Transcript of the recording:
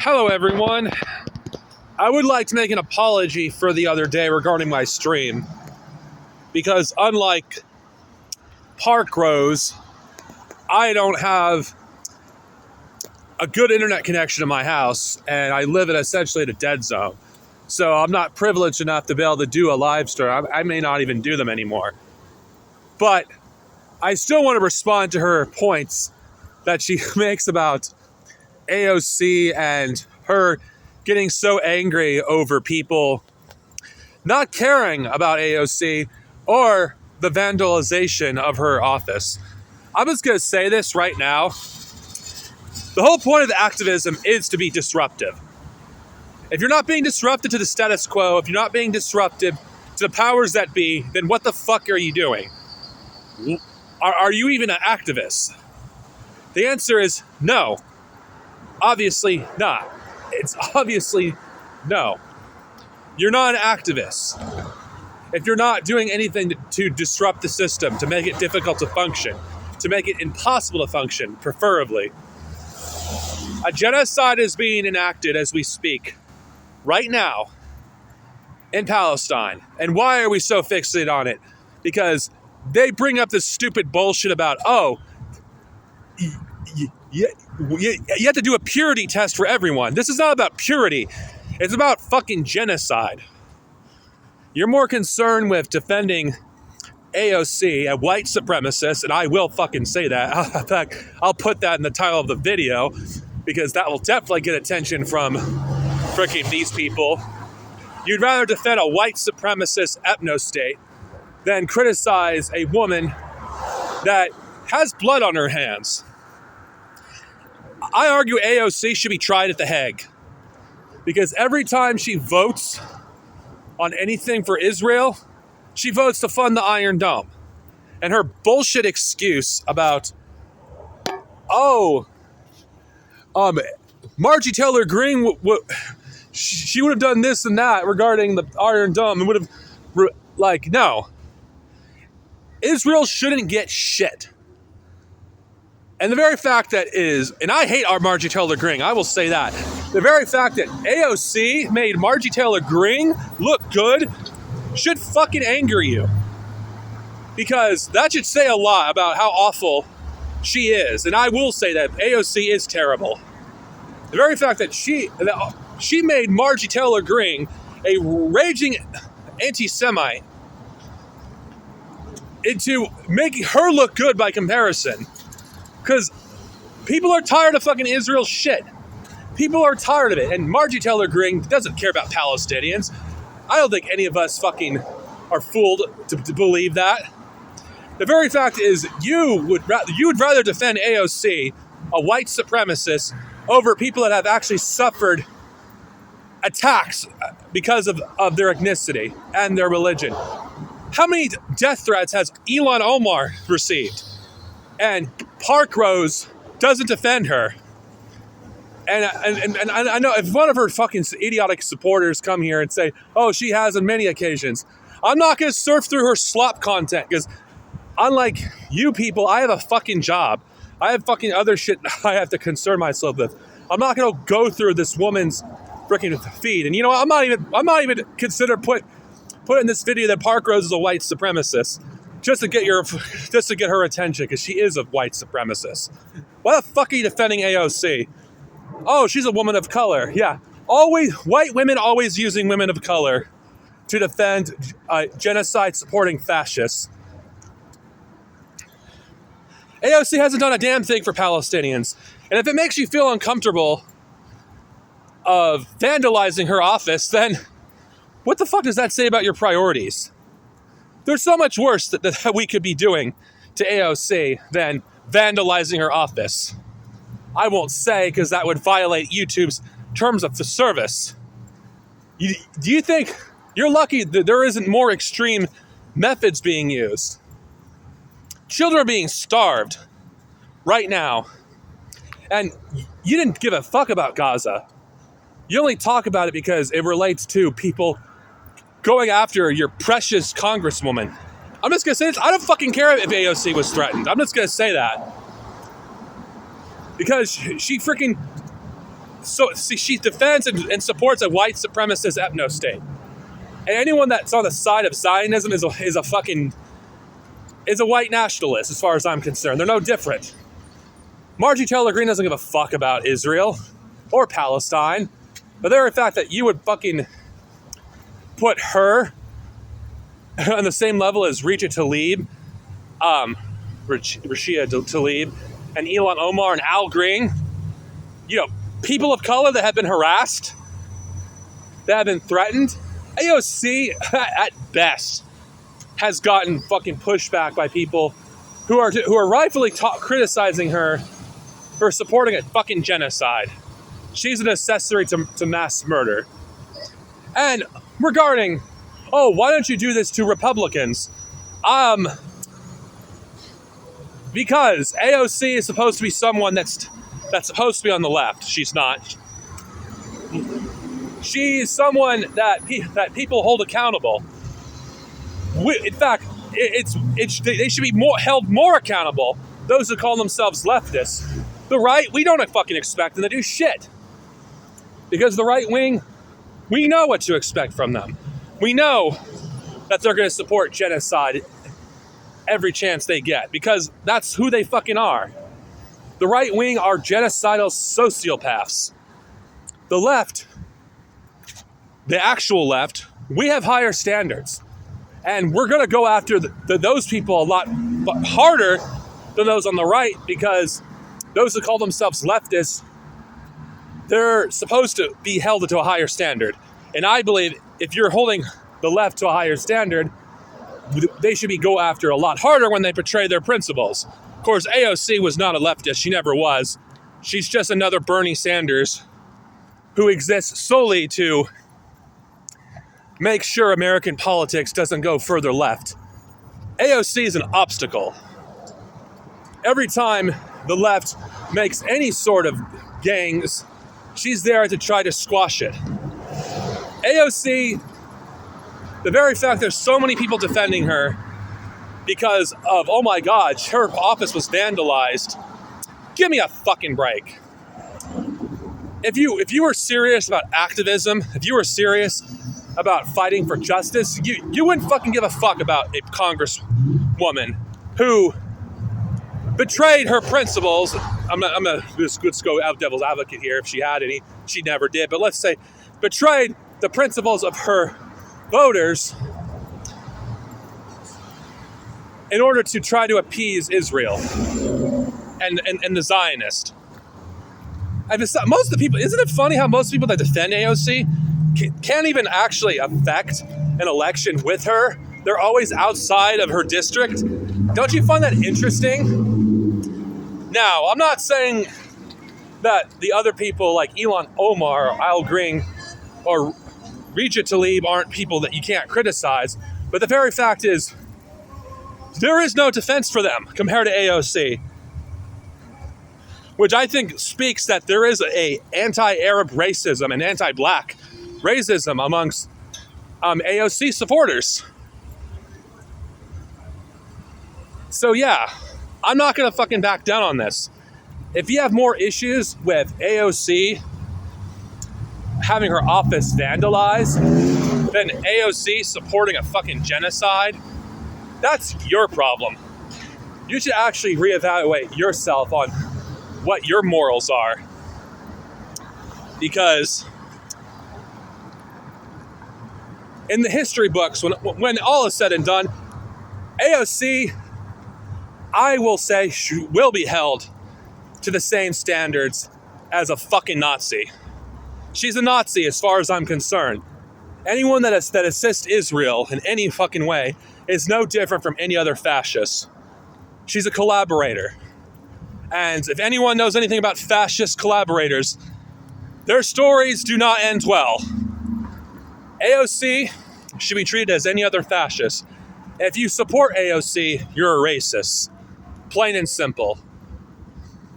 Hello everyone. I would like to make an apology for the other day regarding my stream, because unlike Park Rose, I don't have a good internet connection in my house, and I live essentially at a dead zone. So I'm not privileged enough to be able to do a live stream. I may not even do them anymore. But I still want to respond to her points that she makes about AOC and her getting so angry over people not caring about AOC or the vandalization of her office. I'm just going to say this right now. The whole point of the activism is to be disruptive. If you're not being disruptive to the status quo, if you're not being disruptive to the powers that be, then what the fuck are you doing? Are you even an activist? The answer is no. Obviously not. It's obviously no. You're not an activist. If you're not doing anything to disrupt the system, to make it difficult to function, to make it impossible to function, preferably. A genocide is being enacted as we speak, right now, in Palestine. And why are we so fixated on it? Because they bring up this stupid bullshit about, you have to do a purity test for everyone. This is not about purity. It's about fucking genocide. You're more concerned with defending AOC, a white supremacist, and I will fucking say that. In fact, I'll put that in the title of the video, because that will definitely get attention from freaking these people. You'd rather defend a white supremacist ethno-state than criticize a woman that has blood on her hands. I argue AOC should be tried at the Hague, because every time she votes on anything for Israel, she votes to fund the Iron Dome. And her bullshit excuse about, Marjorie Taylor Greene, she would have done this and that regarding the Iron Dome, and would have, no. Israel shouldn't get shit. And the very fact that and I hate our Marjorie Taylor Greene, I will say that. The very fact that AOC made Marjorie Taylor Greene look good should fucking anger you. Because that should say a lot about how awful she is. And I will say that AOC is terrible. The very fact that she made Marjorie Taylor Greene a raging anti-Semite into making her look good by comparison. Because people are tired of fucking Israel shit. People are tired of it. And Marjorie Taylor Greene doesn't care about Palestinians. I don't think any of us fucking are fooled to believe that. The very fact is, you would rather defend AOC, a white supremacist, over people that have actually suffered attacks because of their ethnicity and their religion. How many death threats has Ilhan Omar received? And Park Rose doesn't defend her. And I know if one of her fucking idiotic supporters come here and say, she has on many occasions, I'm not going to surf through her slop content, because unlike you people, I have a fucking job. I have fucking other shit I have to concern myself with. I'm not going to go through this woman's freaking feed. And you know what? I'm not even consider put in this video that Park Rose is a white supremacist. Just to get her attention, because she is a white supremacist. Why the fuck are you defending AOC? She's a woman of color. Yeah, white women always using women of color to defend genocide-supporting fascists. AOC hasn't done a damn thing for Palestinians, and if it makes you feel uncomfortable of vandalizing her office, then what the fuck does that say about your priorities? There's so much worse that we could be doing to AOC than vandalizing her office. I won't say, because that would violate YouTube's terms of the service. Do you think you're lucky that there isn't more extreme methods being used? Children are being starved right now. And you didn't give a fuck about Gaza. You only talk about it because it relates to people going after your precious congresswoman. I'm just going to say this. I don't fucking care if AOC was threatened. I'm just going to say that. Because she freaking So see, she defends and supports a white supremacist ethno-state. And anyone that's on the side of Zionism is a white nationalist, as far as I'm concerned. They're no different. Marjorie Taylor Greene doesn't give a fuck about Israel or Palestine. But the very fact that you would fucking put her on the same level as Rashida Tlaib, and Ilhan Omar and Al Green, people of color that have been harassed, that have been threatened. AOC, at best, has gotten fucking pushback by people who are rightfully criticizing her for supporting a fucking genocide. She's an accessory to mass murder. And regarding, why don't you do this to Republicans? Because AOC is supposed to be someone that's supposed to be on the left. She's not. She's someone that people hold accountable. In fact, they should be held more accountable. Those who call themselves leftists. The right, we don't fucking expect them to do shit. Because the right wing, we know what to expect from them. We know that they're going to support genocide every chance they get. Because that's who they fucking are. The right wing are genocidal sociopaths. The left, the actual left, we have higher standards. And we're going to go after those people a lot harder than those on the right, because those who call themselves leftists, they're supposed to be held to a higher standard. And I believe if you're holding the left to a higher standard, they should be go after a lot harder when they portray their principles. Of course, AOC was not a leftist. She never was. She's just another Bernie Sanders who exists solely to make sure American politics doesn't go further left. AOC is an obstacle. Every time the left makes any sort of gangs, she's there to try to squash it. AOC, the very fact there's so many people defending her because of, oh my God, her office was vandalized. Give me a fucking break. If you were serious about activism, if you were serious about fighting for justice, you wouldn't fucking give a fuck about a congresswoman who betrayed her principles. I'm gonna just go out devil's advocate here. If she had any, she never did. But let's say betrayed the principles of her voters in order to try to appease Israel and the Zionist. Most of the people, isn't it funny how most people that defend AOC can't even actually affect an election with her? They're always outside of her district. Don't you find that interesting? Now, I'm not saying that the other people like Ilhan Omar or Al Green or Rashida Tlaib aren't people that you can't criticize, but the very fact is there is no defense for them compared to AOC, which I think speaks that there is a anti-Arab racism and anti-black racism amongst AOC supporters. So yeah, I'm not going to fucking back down on this. If you have more issues with AOC having her office vandalized than AOC supporting a fucking genocide, that's your problem. You should actually reevaluate yourself on what your morals are. Because in the history books, when all is said and done, AOC, I will say, will be held to the same standards as a fucking Nazi. She's a Nazi as far as I'm concerned. Anyone that assists Israel in any fucking way is no different from any other fascist. She's a collaborator. And if anyone knows anything about fascist collaborators, their stories do not end well. AOC should be treated as any other fascist. If you support AOC, you're a racist. Plain and simple.